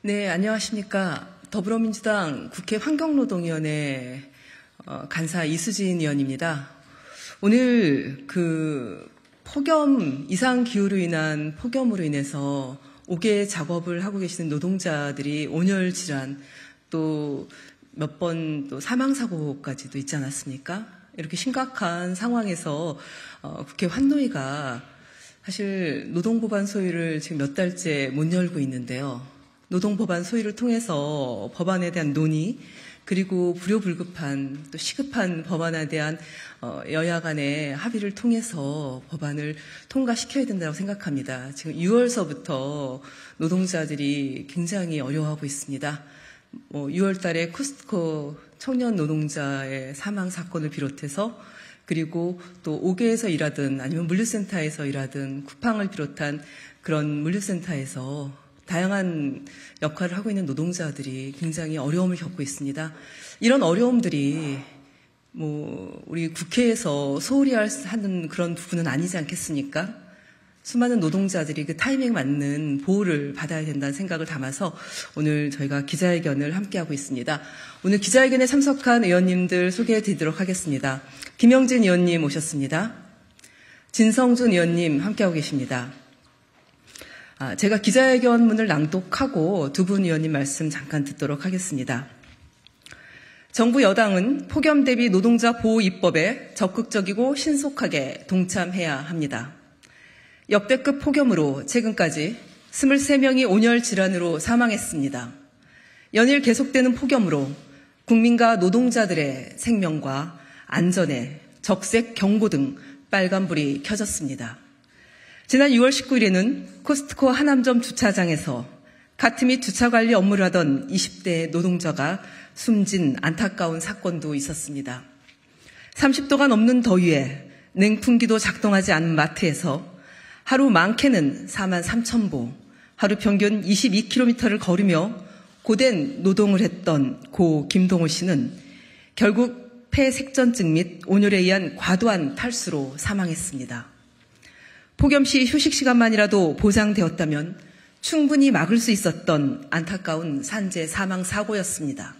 네, 안녕하십니까. 더불어민주당 국회 환경노동위원회 간사 이수진 의원입니다. 오늘 이상기후로 인한 폭염으로 인해서 옥외 작업을 하고 계시는 노동자들이 온열 질환 또 몇 번 또 사망사고까지도 있지 않았습니까? 이렇게 심각한 상황에서 국회 환노위가 사실 노동법안 소위를 지금 몇 달째 못 열고 있는데요. 노동법안 소위를 통해서 법안에 대한 논의 그리고 불효불급한 또 시급한 법안에 대한 여야 간의 합의를 통해서 법안을 통과시켜야 된다고 생각합니다. 지금 6월서부터 노동자들이 굉장히 어려워하고 있습니다. 6월 달에 코스트코 청년 노동자의 사망 사건을 비롯해서 그리고 또 옥외에서 일하든 아니면 물류센터에서 일하든 쿠팡을 비롯한 그런 물류센터에서 다양한 역할을 하고 있는 노동자들이 굉장히 어려움을 겪고 있습니다. 이런 어려움들이 우리 국회에서 소홀히 하는 그런 부분은 아니지 않겠습니까? 수많은 노동자들이 그 타이밍에 맞는 보호를 받아야 된다는 생각을 담아서 오늘 저희가 기자회견을 함께하고 있습니다. 오늘 기자회견에 참석한 의원님들 소개해 드리도록 하겠습니다. 김영진 의원님 오셨습니다. 진성준 의원님 함께하고 계십니다. 제가 기자회견문을 낭독하고 두 분 의원님 말씀 잠깐 듣도록 하겠습니다. 정부 여당은 폭염 대비 노동자 보호 입법에 적극적이고 신속하게 동참해야 합니다. 역대급 폭염으로 최근까지 23명이 온열 질환으로 사망했습니다. 연일 계속되는 폭염으로 국민과 노동자들의 생명과 안전에 적색 경고 등 빨간불이 켜졌습니다. 지난 6월 19일에는 코스트코 하남점 주차장에서 카트 및 주차관리 업무를 하던 20대 노동자가 숨진 안타까운 사건도 있었습니다. 30도가 넘는 더위에 냉풍기도 작동하지 않은 마트에서 하루 많게는 43,000보, 하루 평균 22km를 걸으며 고된 노동을 했던 고 김동호 씨는 결국 폐색전증 및 온열에 의한 과도한 탈수로 사망했습니다. 폭염 시 휴식 시간만이라도 보장되었다면 충분히 막을 수 있었던 안타까운 산재 사망 사고였습니다.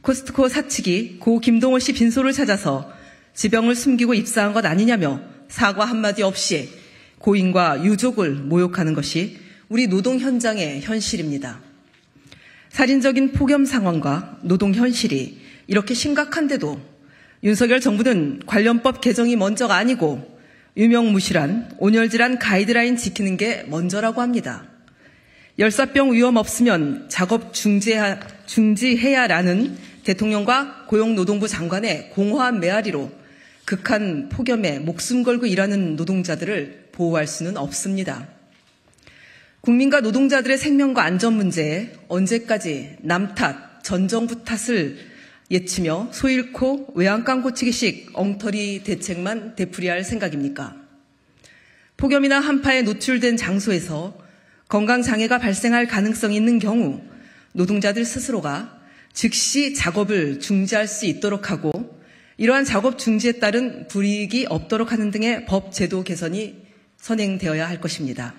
코스트코 사측이 고 김동호 씨 빈소를 찾아서 지병을 숨기고 입사한 것 아니냐며 사과 한마디 없이 고인과 유족을 모욕하는 것이 우리 노동 현장의 현실입니다. 살인적인 폭염 상황과 노동 현실이 이렇게 심각한데도 윤석열 정부는 관련법 개정이 먼저가 아니고 유명무실한 온열질환 가이드라인 지키는 게 먼저라고 합니다. 열사병 위험 없으면 작업 중지해야라는 대통령과 고용노동부 장관의 공허한 메아리로 극한 폭염에 목숨 걸고 일하는 노동자들을 보호할 수는 없습니다. 국민과 노동자들의 생명과 안전 문제에 언제까지 남 탓, 전 정부 탓을 예치며 소 잃고 외양간 고치기식 엉터리 대책만 되풀이할 생각입니까? 폭염이나 한파에 노출된 장소에서 건강장애가 발생할 가능성이 있는 경우 노동자들 스스로가 즉시 작업을 중지할 수 있도록 하고 이러한 작업 중지에 따른 불이익이 없도록 하는 등의 법 제도 개선이 선행되어야 할 것입니다.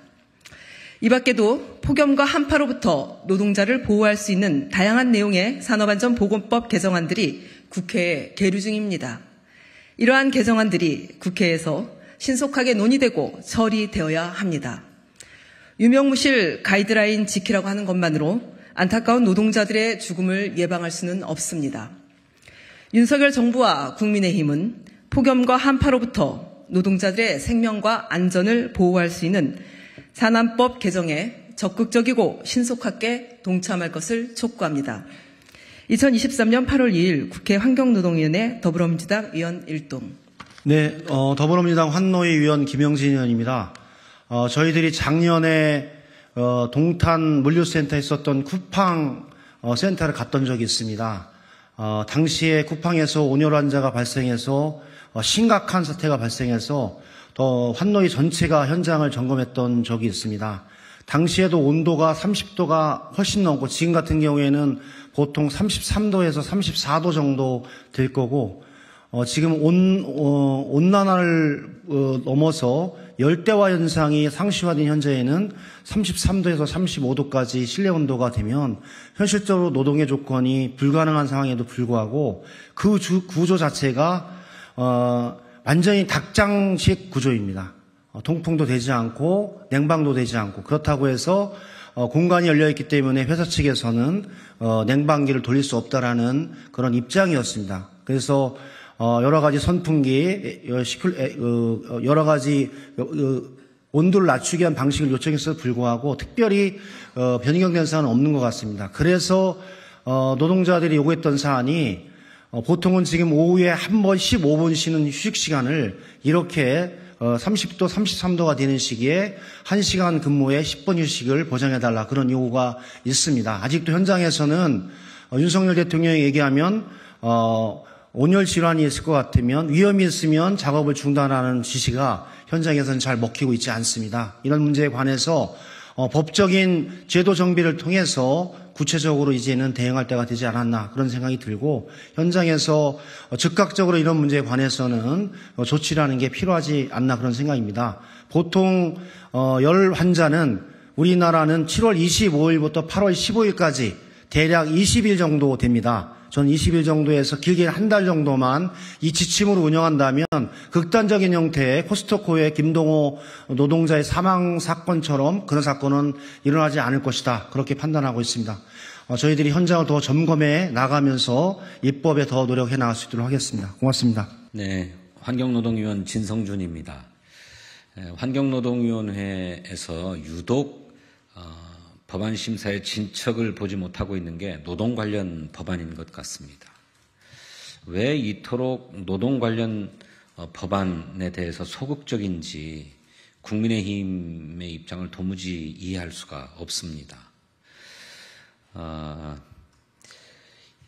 이 밖에도 폭염과 한파로부터 노동자를 보호할 수 있는 다양한 내용의 산업안전보건법 개정안들이 국회에 계류 중입니다. 이러한 개정안들이 국회에서 신속하게 논의되고 처리되어야 합니다. 유명무실 가이드라인 지키라고 하는 것만으로 안타까운 노동자들의 죽음을 예방할 수는 없습니다. 윤석열 정부와 국민의힘은 폭염과 한파로부터 노동자들의 생명과 안전을 보호할 수 있는 산안법 개정에 적극적이고 신속하게 동참할 것을 촉구합니다. 2023년 8월 2일 국회 환경노동위원회 더불어민주당 의원 1동. 네, 더불어민주당 환노위 위원 김영진 의원입니다. 저희들이 작년에 동탄 물류센터에 있었던 쿠팡 센터를 갔던 적이 있습니다. 당시에 쿠팡에서 온열 환자가 발생해서 심각한 사태가 발생해서 환노위 전체가 현장을 점검했던 적이 있습니다. 당시에도 온도가 30도가 훨씬 넘고 지금 같은 경우에는 보통 33도에서 34도 정도 될 거고 지금 온난화를 넘어서 열대화 현상이 상시화된 현재에는 33도에서 35도까지 실내 온도가 되면 현실적으로 노동의 조건이 불가능한 상황에도 불구하고 그 구조 자체가 완전히 닭장식 구조입니다. 통풍도 되지 않고 냉방도 되지 않고 그렇다고 해서 공간이 열려있기 때문에 회사 측에서는 냉방기를 돌릴 수 없다라는 그런 입장이었습니다. 그래서 여러 가지 선풍기, 여러 가지 온도를 낮추기 위한 방식을 요청했어도 불구하고 특별히 변경된 사안은 없는 것 같습니다. 그래서 노동자들이 요구했던 사안이 보통은 지금 오후에 한 번 15분 쉬는 휴식 시간을 이렇게 30도, 33도가 되는 시기에 1시간 근무에 10분 휴식을 보장해달라 그런 요구가 있습니다. 아직도 현장에서는 윤석열 대통령이 얘기하면 온열 질환이 있을 것 같으면 위험이 있으면 작업을 중단하는 지시가 현장에서는 잘 먹히고 있지 않습니다. 이런 문제에 관해서 법적인 제도 정비를 통해서 구체적으로 이제는 대응할 때가 되지 않았나 그런 생각이 들고 현장에서 즉각적으로 이런 문제에 관해서는 조치라는 게 필요하지 않나 그런 생각입니다. 보통 열 환자는 우리나라는 7월 25일부터 8월 15일까지 대략 20일 정도 됩니다. 저는 20일 정도에서 길게 한 달 정도만 이 지침으로 운영한다면 극단적인 형태의 코스트코의 김동호 노동자의 사망 사건처럼 그런 사건은 일어나지 않을 것이다. 그렇게 판단하고 있습니다. 저희들이 현장을 더 점검해 나가면서 입법에 더 노력해 나갈 수 있도록 하겠습니다. 고맙습니다. 네, 환경노동위원 진성준입니다. 환경노동위원회에서 유독 법안 심사에 진척을 보지 못하고 있는 게 노동 관련 법안인 것 같습니다. 왜 이토록 노동 관련 법안에 대해서 소극적인지 국민의힘의 입장을 도무지 이해할 수가 없습니다.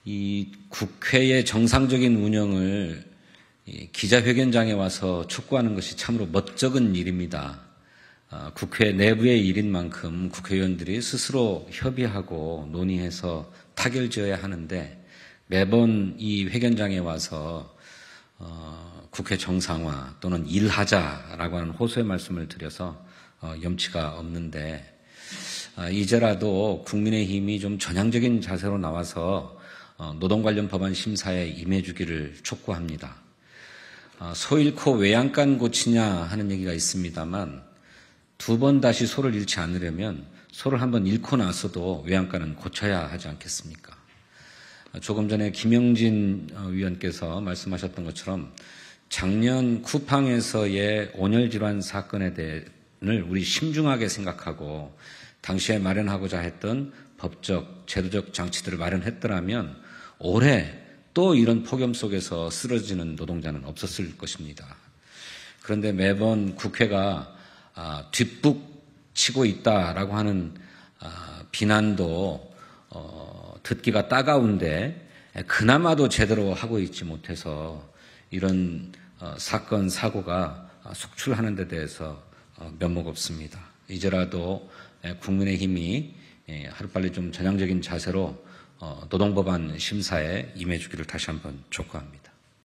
이 국회의 정상적인 운영을 기자회견장에 와서 촉구하는 것이 참으로 멋쩍은 일입니다. 국회 내부의 일인 만큼 국회의원들이 스스로 협의하고 논의해서 타결지어야 하는데 매번 이 회견장에 와서 국회 정상화 또는 일하자라고 하는 호소의 말씀을 드려서 염치가 없는데 이제라도 국민의힘이 좀 전향적인 자세로 나와서 노동 관련 법안 심사에 임해주기를 촉구합니다. 소 잃고 외양간 고치냐 하는 얘기가 있습니다만 두 번 다시 소를 잃지 않으려면 소를 한번 잃고 나서도 외양간은 고쳐야 하지 않겠습니까? 조금 전에 김영진 위원께서 말씀하셨던 것처럼 작년 쿠팡에서의 온열질환 사건에 대해를 우리 심중하게 생각하고 당시에 마련하고자 했던 법적, 제도적 장치들을 마련했더라면 올해 또 이런 폭염 속에서 쓰러지는 노동자는 없었을 것입니다. 그런데 매번 국회가 뒷북치고 있다라고 하는 비난도 듣기가 따가운데 그나마도 제대로 하고 있지 못해서 이런 사건, 사고가 속출하는 데 대해서 면목 없습니다. 이제라도 국민의힘이 하루빨리 좀 전향적인 자세로 노동법안 심사에 임해주기를 다시 한번 촉구합니다.